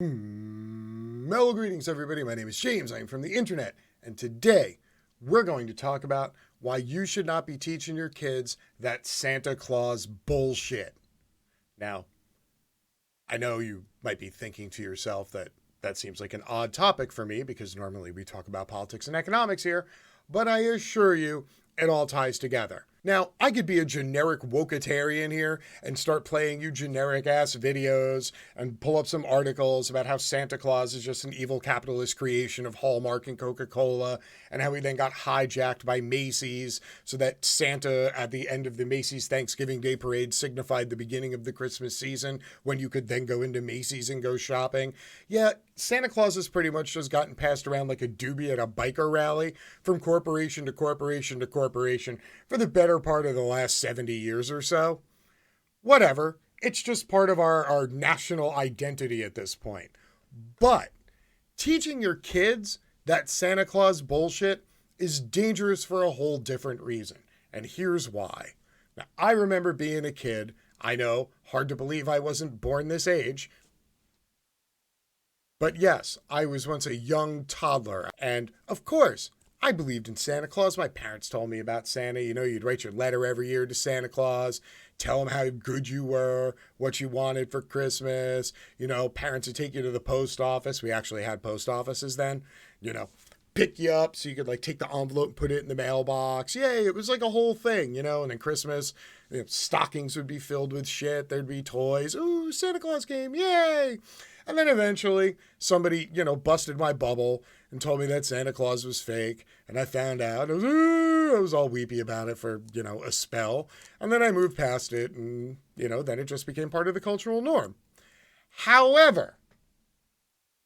Mellow greetings, everybody. My name is James. I am from the internet. And today we're going to talk about why you should not be teaching your kids that Santa Claus bullshit. Now, I know you might be thinking to yourself that that seems like an odd topic for me because normally we talk about politics and economics here, but I assure you it all ties together. Now, I could be a generic woketarian here and start playing you generic ass videos and pull up some articles about how Santa Claus is just an evil capitalist creation of Hallmark and Coca-Cola and how he then got hijacked by Macy's so that Santa at the end of the Macy's Thanksgiving Day parade signified the beginning of the Christmas season when you could then go into Macy's and go shopping. Yeah, Santa Claus has pretty much just gotten passed around like a doobie at a biker rally from corporation to corporation to corporation for the better part of the last 70 years or so. Whatever. It's just part of our national identity at this point. But teaching your kids that Santa Claus bullshit is dangerous for a whole different reason. And here's why. Now, I remember being a kid. I know, hard to believe I wasn't born this age. But yes, I was once a young toddler. And of course, I believed in Santa Claus. My parents told me about Santa. You know, you'd write your letter every year to Santa Claus, tell him how good you were, what you wanted for Christmas. You know, parents would take you to the post office. We actually had post offices then, you know, pick you up so you could like take the envelope and put it in the mailbox. Yay, it was like a whole thing, you know, and then Christmas, you know, stockings would be filled with shit. There'd be toys. Ooh, Santa Claus came. Yay. And then eventually somebody, you know, busted my bubble and told me that Santa Claus was fake. And I found out. I was all weepy about it for, you know, a spell. And then I moved past it and, you know, then it just became part of the cultural norm. However,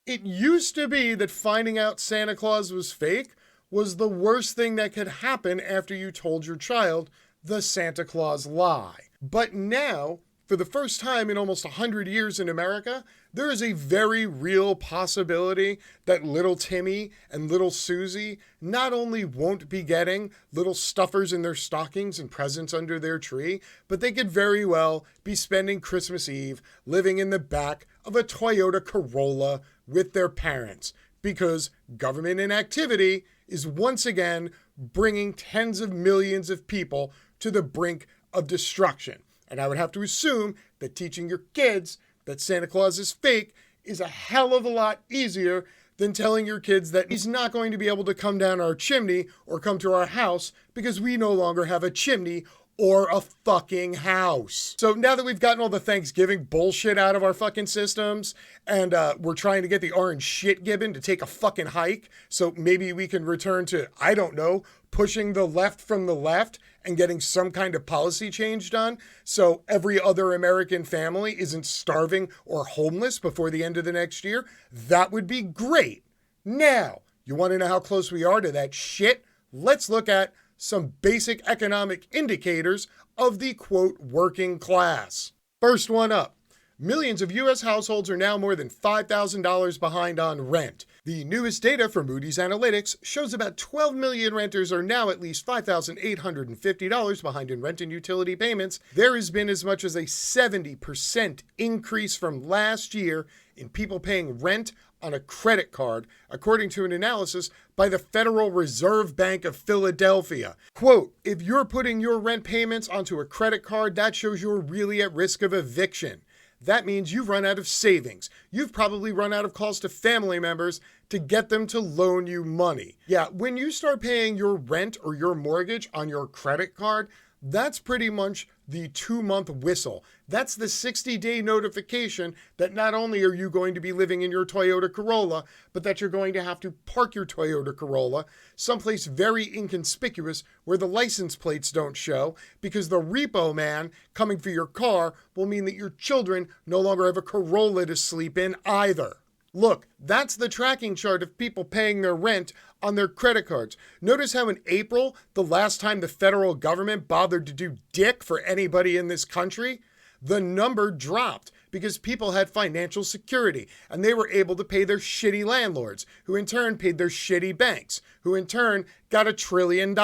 it used to be that finding out Santa Claus was fake was the worst thing that could happen after you told your child the Santa Claus lie. But now, for the first time in almost 100 years in America, there is a very real possibility that little Timmy and little Susie not only won't be getting little stuffers in their stockings and presents under their tree, but they could very well be spending Christmas Eve living in the back of a Toyota Corolla with their parents, because government inactivity is once again bringing tens of millions of people to the brink of destruction. And I would have to assume that teaching your kids that Santa Claus is fake is a hell of a lot easier than telling your kids that he's not going to be able to come down our chimney or come to our house because we no longer have a chimney or a fucking house. So now that we've gotten all the Thanksgiving bullshit out of our fucking systems and we're trying to get the orange shit gibbon to take a fucking hike so maybe we can return to, I don't know, pushing the left from the left and getting some kind of policy change done so every other American family isn't starving or homeless before the end of the next year, that would be great. Now, you want to know how close we are to that shit? Let's look at some basic economic indicators of the, quote, working class. First one up. Millions of U.S. households are now more than $5,000 behind on rent. The newest data from Moody's Analytics shows about 12 million renters are now at least $5,850 behind in rent and utility payments. There has been as much as a 70% increase from last year in people paying rent on a credit card, according to an analysis by the Federal Reserve Bank of Philadelphia. Quote, if you're putting your rent payments onto a credit card, that shows you're really at risk of eviction. That means you've run out of savings. You've probably run out of calls to family members to get them to loan you money. Yeah, when you start paying your rent or your mortgage on your credit card, that's pretty much the 2-month whistle. That's the 60-day notification that not only are you going to be living in your Toyota Corolla, but that you're going to have to park your Toyota Corolla someplace very inconspicuous where the license plates don't show, because the repo man coming for your car will mean that your children no longer have a Corolla to sleep in either. Look, that's the tracking chart of people paying their rent on their credit cards. Notice how in April, the last time the federal government bothered to do dick for anybody in this country, the number dropped because people had financial security and they were able to pay their shitty landlords, who in turn paid their shitty banks, who in turn got $1 trillion.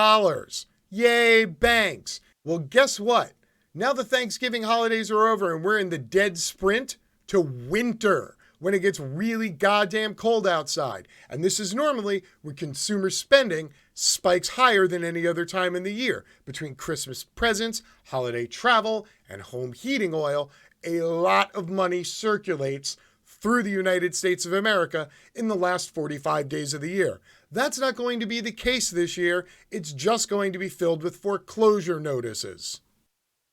Yay, banks. Well, guess what? Now the Thanksgiving holidays are over and we're in the dead sprint to winter. when it gets really goddamn cold outside. And this is normally when consumer spending spikes higher than any other time in the year. Between Christmas presents, holiday travel, and home heating oil, a lot of money circulates through the United States of America in the last 45 days of the year. That's not going to be the case this year. It's just going to be filled with foreclosure notices.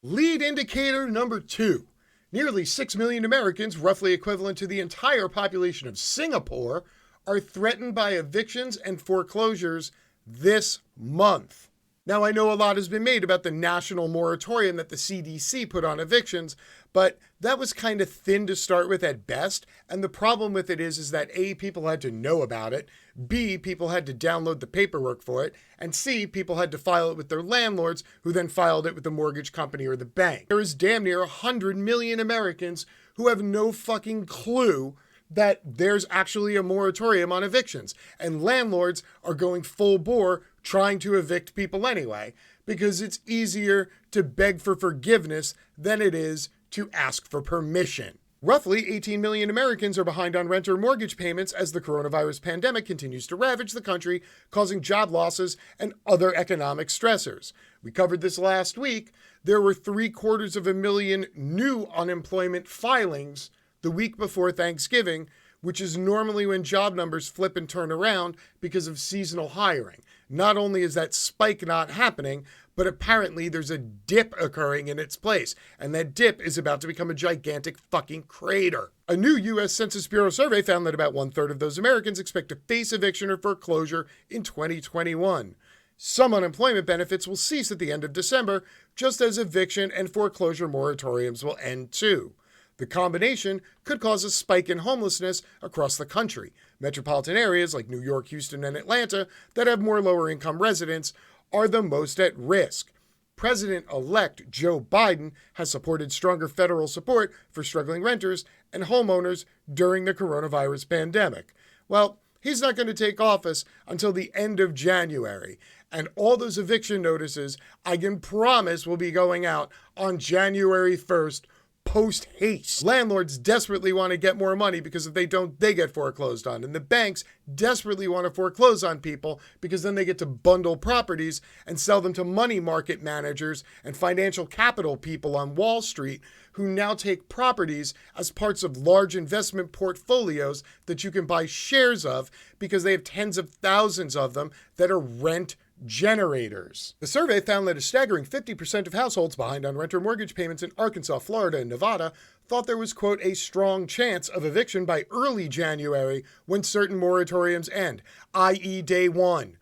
Lead indicator number 2. Nearly 6 million Americans, roughly equivalent to the entire population of Singapore, are threatened by evictions and foreclosures this month. Now, I know a lot has been made about the national moratorium that the CDC put on evictions, but that was kind of thin to start with at best. And the problem with it is that A, people had to know about it, B, people had to download the paperwork for it, and C, people had to file it with their landlords, who then filed it with the mortgage company or the bank. There is damn near 100 million Americans who have no fucking clue that there's actually a moratorium on evictions. And landlords are going full bore trying to evict people anyway, because it's easier to beg for forgiveness than it is to ask for permission. Roughly 18 million Americans are behind on rent or mortgage payments as the coronavirus pandemic continues to ravage the country, causing job losses and other economic stressors. We covered this last week. There were 750,000 new unemployment filings the week before Thanksgiving, which is normally when job numbers flip and turn around because of seasonal hiring. Not only is that spike not happening, but apparently there's a dip occurring in its place, and that dip is about to become a gigantic fucking crater. A new U.S. Census Bureau survey found that about 1/3 of those Americans expect to face eviction or foreclosure in 2021. Some unemployment benefits will cease at the end of December, just as eviction and foreclosure moratoriums will end too. The combination could cause a spike in homelessness across the country. Metropolitan areas like New York, Houston, and Atlanta that have more lower-income residents are the most at risk. President-elect Joe Biden has supported stronger federal support for struggling renters and homeowners during the coronavirus pandemic. Well, he's not going to take office until the end of January, and all those eviction notices, I can promise, will be going out on January 1st, post-haste. Landlords desperately want to get more money because if they don't, they get foreclosed on. And the banks desperately want to foreclose on people because then they get to bundle properties and sell them to money market managers and financial capital people on Wall Street who now take properties as parts of large investment portfolios that you can buy shares of because they have tens of thousands of them that are rent generators. The survey found that a staggering 50% of households behind on rent or mortgage payments in Arkansas, Florida, and Nevada thought there was, quote, a strong chance of eviction by early January when certain moratoriums end, i.e. day one.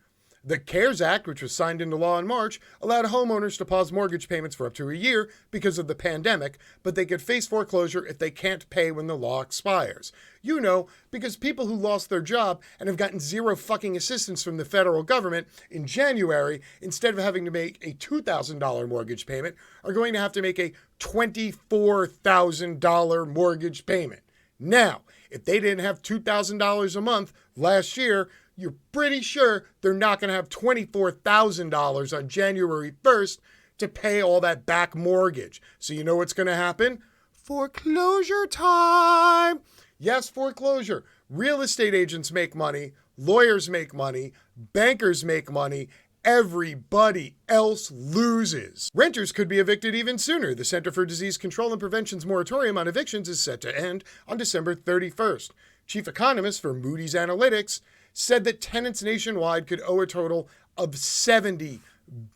The CARES Act, which was signed into law in March, allowed homeowners to pause mortgage payments for up to a year because of the pandemic, but they could face foreclosure if they can't pay when the law expires. You know, because people who lost their job and have gotten zero fucking assistance from the federal government in January, instead of having to make a $2,000 mortgage payment, are going to have to make a $24,000 mortgage payment. Now, if they didn't have $2,000 a month last year, you're pretty sure they're not going to have $24,000 on January 1st to pay all that back mortgage. So you know what's going to happen? Foreclosure time. Yes, foreclosure. Real estate agents make money. Lawyers make money. Bankers make money. Everybody else loses. Renters could be evicted even sooner. The Center for Disease Control and Prevention's moratorium on evictions is set to end on December 31st. Chief economist for Moody's Analytics said that tenants nationwide could owe a total of $70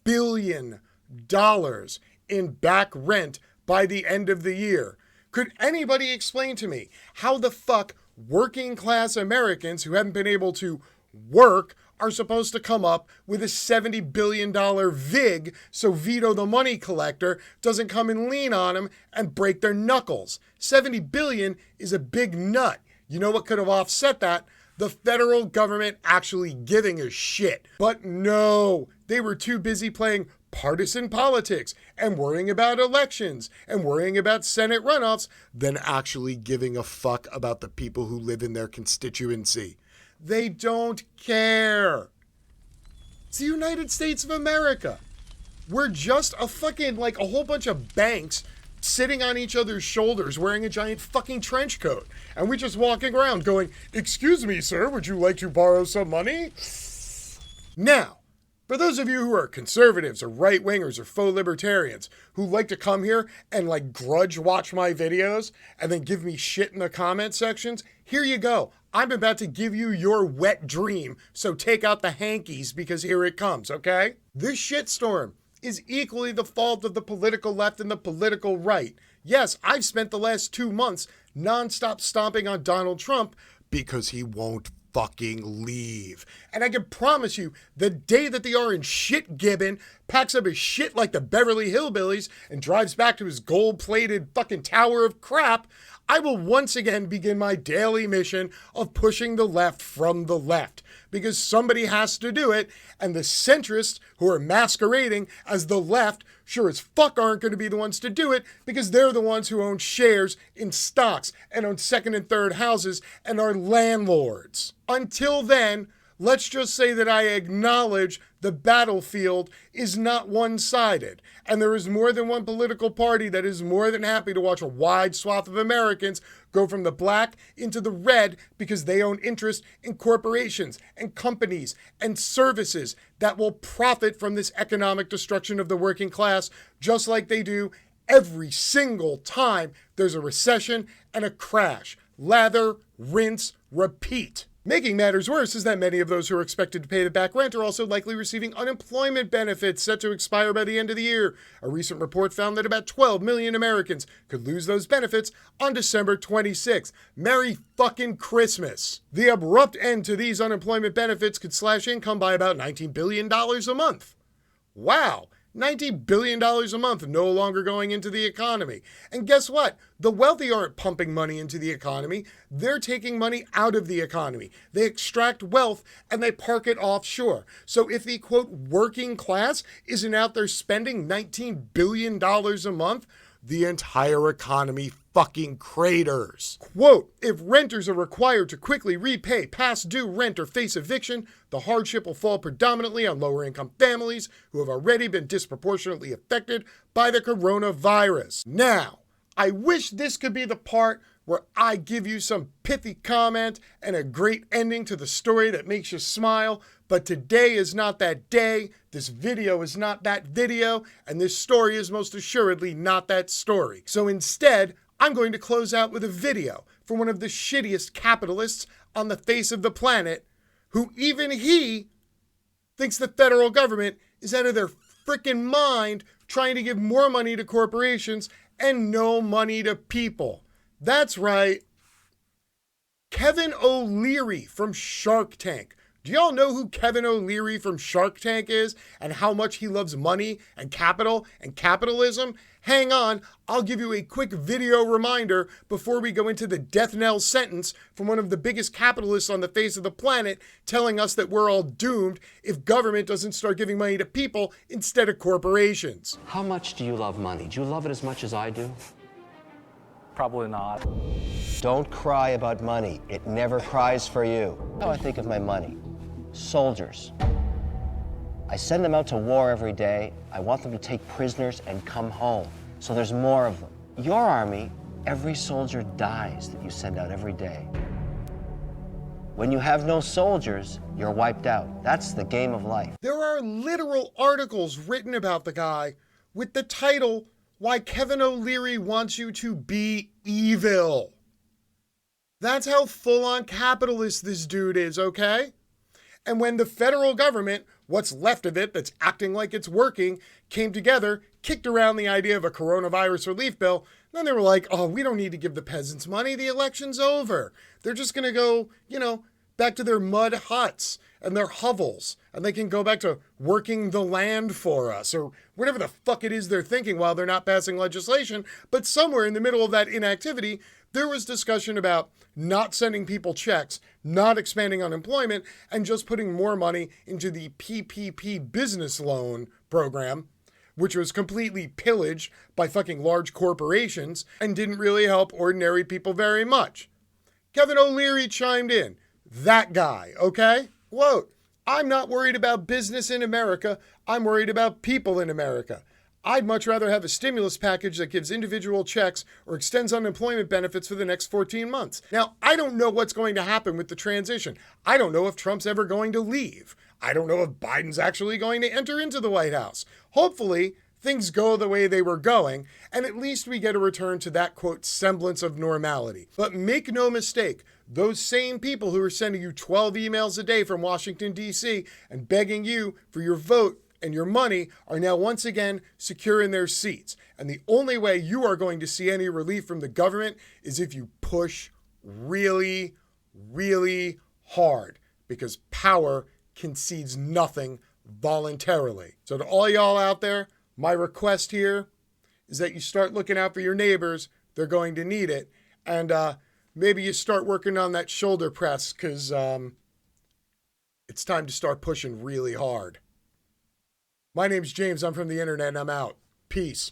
billion in back rent by the end of the year. Could anybody explain to me how the fuck working class Americans who haven't been able to work are supposed to come up with a $70 billion VIG so Vito the money collector doesn't come and lean on them and break their knuckles? $70 billion is a big nut. You know what could have offset that? The federal government actually giving a shit. But no, they were too busy playing partisan politics and worrying about elections and worrying about Senate runoffs than actually giving a fuck about the people who live in their constituency. They don't care. It's the United States of America. We're just a fucking, like a whole bunch of banks sitting on each other's shoulders wearing a giant fucking trench coat. And we're just walking around going, "Excuse me, sir, would you like to borrow some money?" Now, for those of you who are conservatives or right-wingers or faux libertarians who like to come here and like grudge watch my videos and then give me shit in the comment sections, here you go. I'm about to give you your wet dream, so take out the hankies because here it comes, okay? This shitstorm is equally the fault of the political left and the political right. Yes, I've spent the last 2 months nonstop stomping on Donald Trump because he won't fucking leave. And I can promise you, the day that the orange shit gibbon packs up his shit like the Beverly Hillbillies and drives back to his gold-plated fucking tower of crap, I will once again begin my daily mission of pushing the left from the left. Because somebody has to do it, and the centrists who are masquerading as the left sure as fuck aren't going to be the ones to do it, because they're the ones who own shares in stocks and own second and third houses and are landlords. Until then, let's just say that I acknowledge the battlefield is not one-sided, and there is more than one political party that is more than happy to watch a wide swath of Americans go from the black into the red because they own interest in corporations and companies and services that will profit from this economic destruction of the working class, just like they do every single time there's a recession and a crash. Lather, rinse, repeat. Making matters worse is that many of those who are expected to pay the back rent are also likely receiving unemployment benefits set to expire by the end of the year. A recent report found that about 12 million Americans could lose those benefits on December 26th. Merry fucking Christmas. The abrupt end to these unemployment benefits could slash income by about $19 billion a month. Wow. $90 billion a month no longer going into the economy. And guess what? The wealthy aren't pumping money into the economy. They're taking money out of the economy. They extract wealth and they park it offshore. So if the, quote, working class isn't out there spending $19 billion a month, the entire economy fucking craters. Quote, if renters are required to quickly repay past due rent or face eviction, the hardship will fall predominantly on lower income families who have already been disproportionately affected by the coronavirus. Now, I wish this could be the part where I give you some pithy comment and a great ending to the story that makes you smile, but today is not that day, this video is not that video, and this story is most assuredly not that story. So instead, I'm going to close out with a video from one of the shittiest capitalists on the face of the planet, who even he thinks the federal government is out of their freaking mind trying to give more money to corporations and no money to people. That's right. Kevin O'Leary from Shark Tank. Do y'all know who Kevin O'Leary from Shark Tank is and how much he loves money and capital and capitalism? Hang on, I'll give you a quick video reminder before we go into the death knell sentence from one of the biggest capitalists on the face of the planet telling us that we're all doomed if government doesn't start giving money to people instead of corporations. How much do you love money? Do you love it as much as I do? Probably not. Don't cry about money. It never cries for you. How I think of my money. Soldiers. I send them out to war every day. I want them to take prisoners and come home. So there's more of them. Your army, every soldier dies that you send out every day. When you have no soldiers, you're wiped out. That's the game of life. There are literal articles written about the guy with the title, Why Kevin O'Leary Wants You to Be Evil. That's how full-on capitalist this dude is, okay? And when the federal government, what's left of it that's acting like it's working, came together, kicked around the idea of a coronavirus relief bill, then they were like, oh, we don't need to give the peasants money. The election's over. They're just going to go, back to their mud huts and their hovels, and they can go back to working the land for us, or whatever the fuck it is they're thinking while they're not passing legislation. But somewhere in the middle of that inactivity, there was discussion about not sending people checks, not expanding unemployment, and just putting more money into the PPP business loan program, which was completely pillaged by fucking large corporations and didn't really help ordinary people very much. Kevin O'Leary chimed in. That guy, okay? Quote, I'm not worried about business in America. I'm worried about people in America. I'd much rather have a stimulus package that gives individual checks or extends unemployment benefits for the next 14 months. Now, I don't know what's going to happen with the transition. I don't know if Trump's ever going to leave. I don't know if Biden's actually going to enter into the White House. Hopefully, things go the way they were going, and at least we get a return to that, quote, semblance of normality. But make no mistake, those same people who are sending you 12 emails a day from Washington, D.C. and begging you for your vote and your money are now once again secure in their seats. And the only way you are going to see any relief from the government is if you push really, really hard, because power concedes nothing voluntarily. So to all y'all out there, my request here is that you start looking out for your neighbors. They're going to need it. And maybe you start working on that shoulder press, because it's time to start pushing really hard. My name's James. I'm from the internet, and I'm out. Peace.